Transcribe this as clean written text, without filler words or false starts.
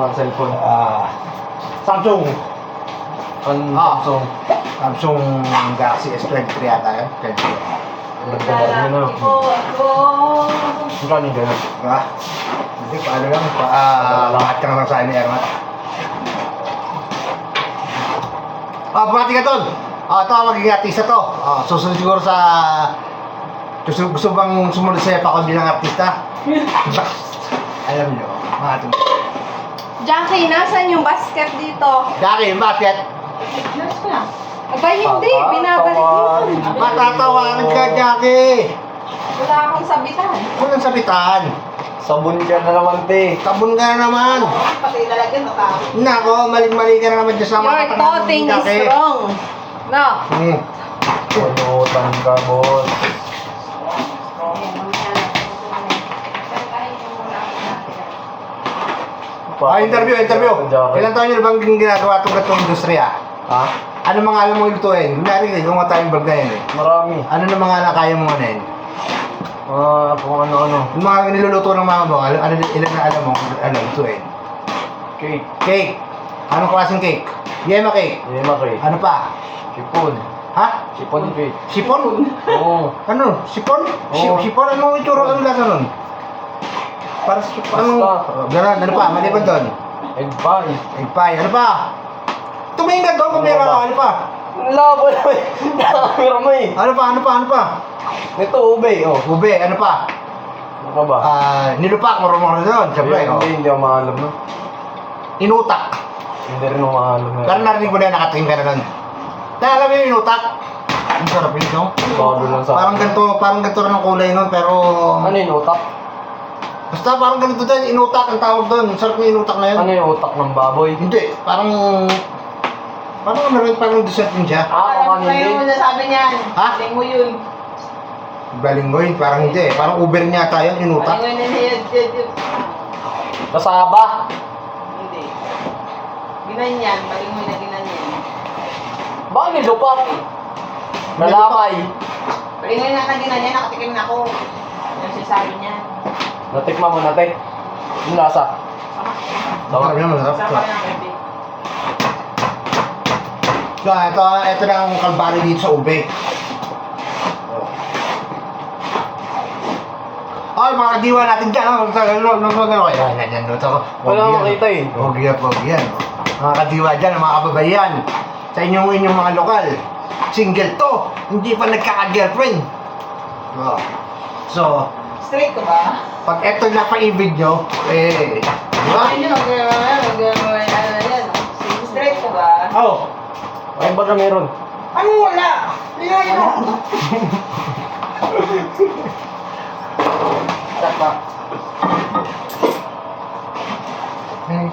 mga cellphone. Samsung. Samsung. Samsung Galaxy S23 yata yun. 23. Nagdadaan mo na. Magkano yung gano'n? Diba? Hindi, paano lang. Lahat ka naman sa ni Ermat. Pati ka tol. Ito ang magiging artista to. Susunod siguro sa... Gusto bang sumunod sa'yo pa kung bilang artista? Alam nyo, mga ito. Jackie, nasan yung basket dito? Jackie, bakit? Nasa ko lang. Abay, hindi. Binabalik mo. Matatawanan ka, Jackie. Wala akong sabitan. Walang sabitan. Sabon ka na naman, te. Tabon ka na naman. Pati lalagyan, matapos. Nako, maling-mali ka na naman dyan sa mga Your toting is strong. No. Punutan ka, boss. Interview. Ilan taon nyo na bang ginagawa itong gatong industriya? Ha? Ano mga alam mo lutuin? Kunyari, gumawa tayong vlog na yan eh. Marami. Ano na mga kaya mo ano yun? Kung ano-ano. Yung mga niluluto ng mga mo, ilan na alam mo ano lutuin? Cake. Cake. Anong klaseng cake? Yema cake. Yema cake. Ano pa? Sipon. Ha? Sipon cake. Sipon? Oo. Ano? Sipon? Oo. Sipon? Ano itsura? Ano lasa nun? Para sa ano? Ganun. Ano pa? Maliban doon? Egg pie. Egg pie. Ano pa? Tumingin ka doon kung meron ka. Ano pa? Labo na eh. Nakakira mo eh. Ano pa? Ito, ube. Oh. Ube. Ano pa? Ano ka ba? Nilupak. Marunong na doon. Siyempre. Hindi ako maalam no. Inutak. Hindi rin ako maalam na. Pero narinig mo na nakatingin ka na doon. Kaya alam mo yung inutak? Ang sarap yun, no? Bago lang sa Parang ganito rin ang kulay nun, pero... Ano yung utak? Basta parang ganito din, inutak ang tawag doon. Ang sarap yung inutak na yun. Ano yung utak ng baboy? Hindi, parang... Parang dessert din siya. Kakanin din. Ano sabi niyan? Ha? Galing mo yun. Balinggoy, parang hindi. Parang Uber niya tayo, inutak. Galing mo yun. Kasaba. Hindi. Ginanyan. Galing mo na ginanyan. Bakit lupak? Nalakay. Galing mo na ginanyan. Nakatikim na ako. Yung sinasabi niya. Natikman mo natin. Yung lasa. Sarap naman, Sama sarap. ka ng baby. So, ito na ang kalbari dito sa ube. Ay, mga kadiwa natin dyan. Yan. Wala makita eh. Huwag yan. Mga kadiwa dyan, mga kababayan. Sa inyong mga lokal. Single to. Hindi pa nagkaka-girlfriend. So, Straight ko ba? pag eto na pa-ibig nyo, diba? Straight ko ba? Oh, Ay, baga meron. ano wala? Yan mo. Tapa. Ay,